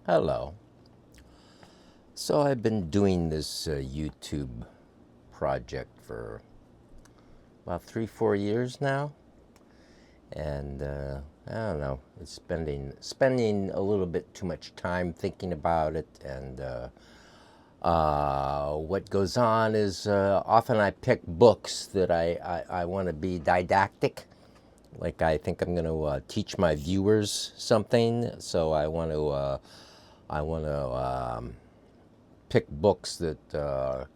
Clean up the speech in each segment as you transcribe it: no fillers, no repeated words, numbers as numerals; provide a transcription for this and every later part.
Hello. So I've been doing this YouTube project for about 3, 4 years now, and I don't know. It's spending a little bit too much time thinking about it, and what goes on is often I pick books that I want to be didactic. Like I think I'm going to teach my viewers something, so I want to pick books that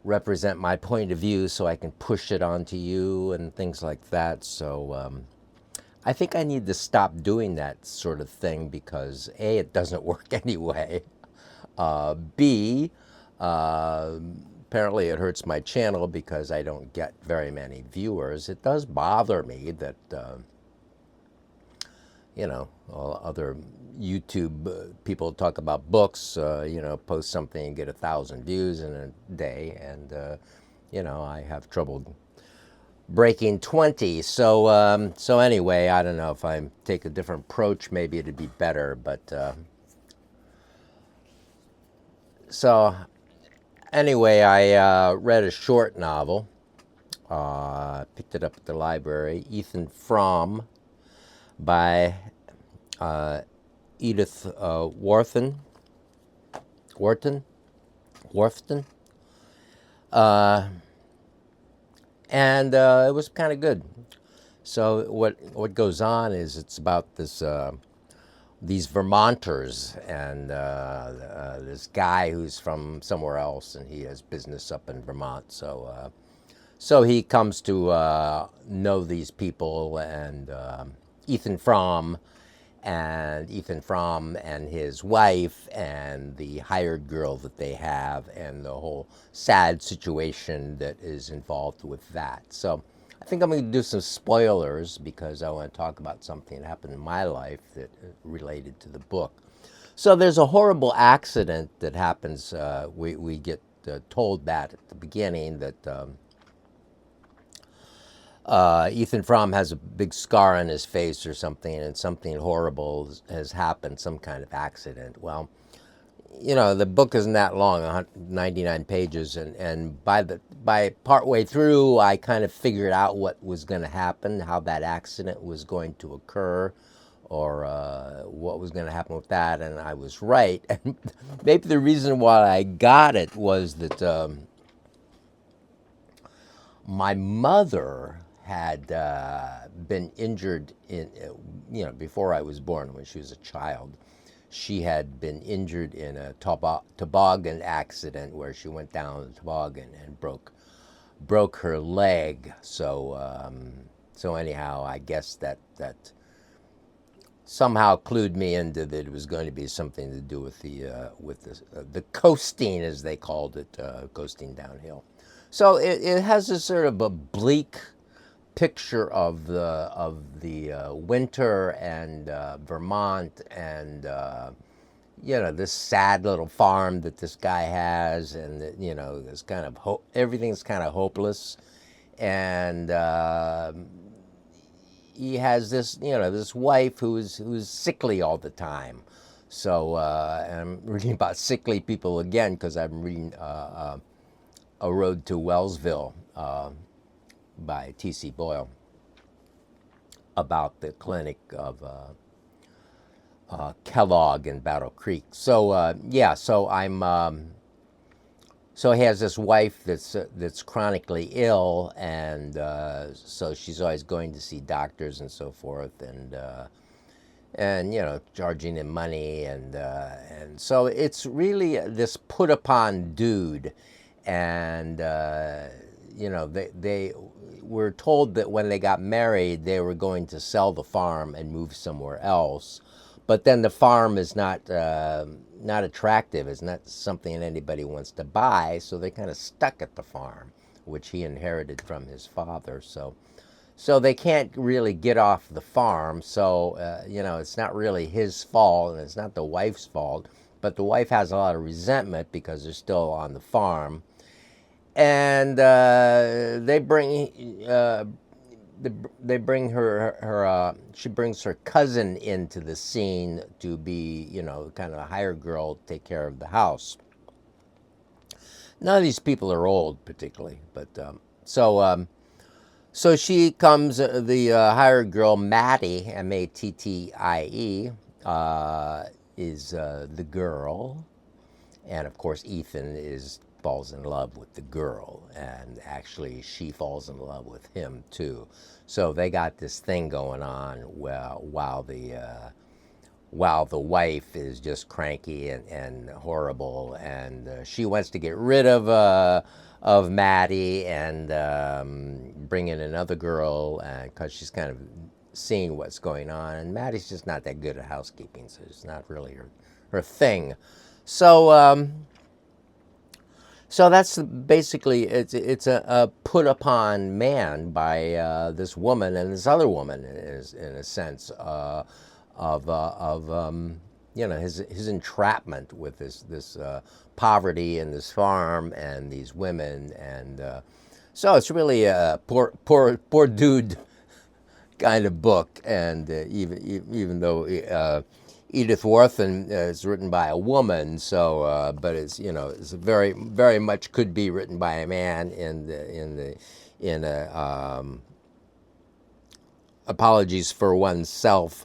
represent my point of view so I can push it onto you and things like that. So I think I need to stop doing that sort of thing because A, it doesn't work anyway. B, apparently it hurts my channel because I don't get very many viewers. It does bother me that all other YouTube people talk about books, post something and get 1,000 views in a day, and I have trouble breaking 20. So anyway, I don't know if I take a different approach, maybe it'd be better. But so anyway, I read a short novel. Picked it up at the library. Ethan Frome by Edith Wharton, uh, and it was kind of good. So what goes on is it's about these Vermonters and this guy who's from somewhere else, and he has business up in Vermont. So he comes to know these people, and Ethan Frome and his wife and the hired girl that they have, and the whole sad situation that is involved with that. So I think I'm going to do some spoilers because I want to talk about something that happened in my life that related to the book. So there's a horrible accident that happens. We get told that at the beginning that Ethan Frome has a big scar on his face or something, and something horrible has happened, some kind of accident. Well, the book isn't that long, 99 pages, and by partway through, I kind of figured out what was going to happen, how that accident was going to occur, or what was going to happen with that, and I was right. And maybe the reason why I got it was that my mother had been injured before I was born, when she was a child. She had been injured in a toboggan accident where she went down the toboggan and broke her leg. So anyhow, I guess that somehow clued me into that it was going to be something to do with the coasting, as they called it, coasting downhill. So it has this sort of a bleak picture of the winter and Vermont, and this sad little farm that this guy has, and this kind of everything's kind of hopeless, and he has this wife who's sickly all the time. So and I'm reading about sickly people again because I'm reading A Road to Wellsville by T.C. Boyle, about the clinic of Kellogg in Battle Creek. So so he has this wife that's chronically ill, and so she's always going to see doctors and so forth, and charging him money, and so it's really this put upon dude, and they were told that when they got married they were going to sell the farm and move somewhere else, but then the farm is not attractive. It's not something that anybody wants to buy, so they're kind of stuck at the farm, which he inherited from his father. So they can't really get off the farm. So it's not really his fault, and it's not the wife's fault, but the wife has a lot of resentment because they're still on the farm. And they they bring she brings her cousin into the scene to be, kind of a hired girl, take care of the house. None of these people are old particularly, but so she comes, the hired girl, Mattie, Mattie, is the girl. And of course, Ethan falls in love with the girl, and actually, she falls in love with him too. So they got this thing going on while the wife is just cranky and horrible, and she wants to get rid of Mattie and bring in another girl, because she's kind of seeing what's going on. And Mattie's just not that good at housekeeping, so it's not really her thing. So so that's basically, it's a put upon man by this woman and this other woman, in a sense, of his entrapment with this poverty and this farm and these women. And so it's really a poor dude kind of book. And even though Edith Wharton is written by a woman, so but it's very very much could be written by a man in a apologies for oneself,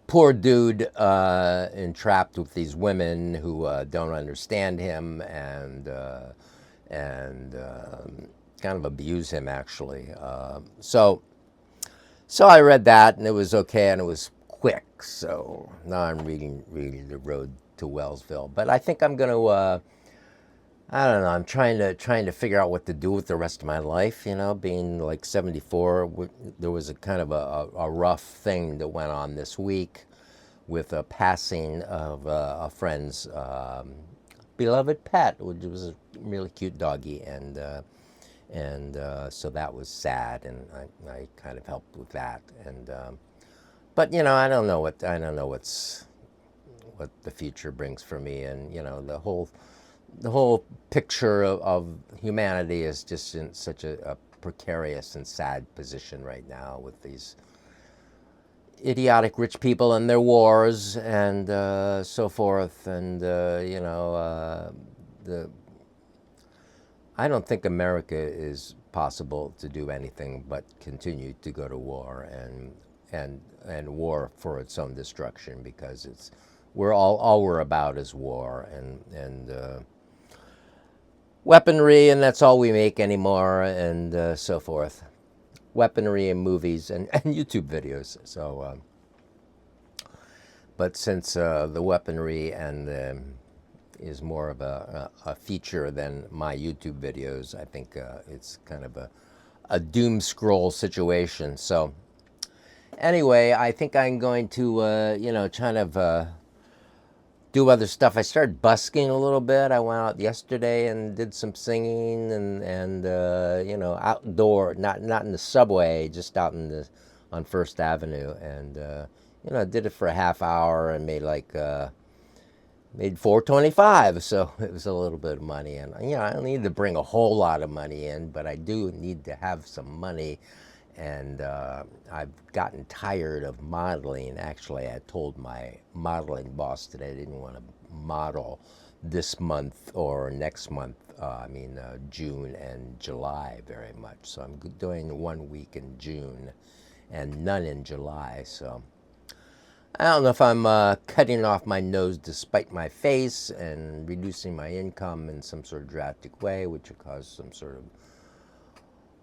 poor dude entrapped with these women who don't understand him, and kind of abuse him, actually. So I read that, and it was okay, and it was quick. So now I'm reading The Road to Wellsville. But I think I'm going to, I don't know, I'm trying to figure out what to do with the rest of my life. Being like 74, there was a kind of a rough thing that went on this week with a passing of a friend's beloved pet, which was a really cute doggy, and so that was sad, and I kind of helped with that. And but I don't know what the future brings for me, and the whole picture of humanity is just in such a precarious and sad position right now, with these idiotic rich people and their wars and so forth, and I don't think America is possible to do anything but continue to go to war and war for its own destruction, because we're all we're about is war and weaponry, and that's all we make anymore, and so forth. Weaponry and movies and YouTube videos. So, but since the weaponry and is more of a feature than my YouTube videos, I think it's kind of a doom scroll situation. So anyway, I think I'm going to kind of do other stuff. I started busking a little bit. I went out yesterday and did some singing and outdoor, not in the subway, just out on First Avenue, and I did it for a half hour and made $4.25, so it was a little bit of money. And I don't need to bring a whole lot of money in, but I do need to have some money. And I've gotten tired of modeling. Actually, I told my modeling boss that I didn't want to model this month or next month. June and July very much. So I'm doing 1 week in June and none in July. So I don't know if I'm cutting off my nose to spite my face and reducing my income in some sort of drastic way, which would cause some sort of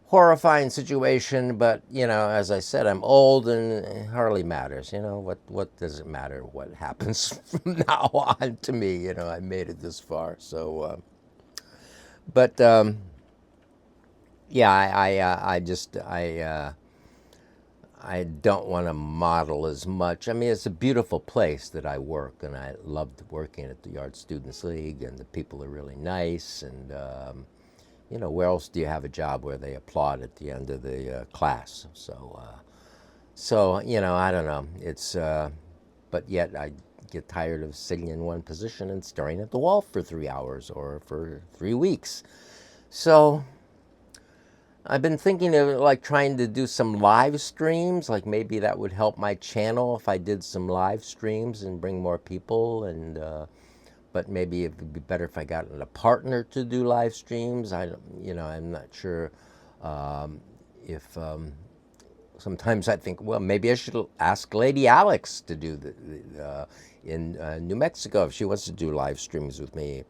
horrifying situation. But as I said, I'm old and it hardly matters. What does it matter what happens from now on to me? I made it this far. So but yeah, I don't want to model as much. It's a beautiful place that I work, and I loved working at the Art Students League, and the people are really nice. And where else do you have a job where they applaud at the end of the class? So I don't know. It's but yet I get tired of sitting in one position and staring at the wall for 3 hours or for 3 weeks. So I've been thinking of like trying to do some live streams. Like maybe that would help my channel if I did some live streams and bring more people. And but maybe it would be better if I got a partner to do live streams. I don't, I'm not sure if. Sometimes I think, well, maybe I should ask Lady Alex to do in New Mexico if she wants to do live streams with me.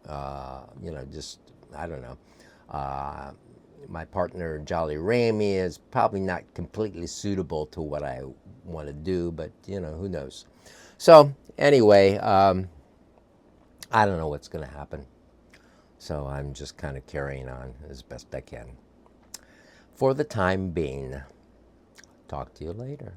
Just I don't know. Uh, my partner Jolly Ramey is probably not completely suitable to what I want to do, but who knows. So anyway, I don't know what's going to happen. So I'm just kind of carrying on as best I can for the time being. Talk to you later.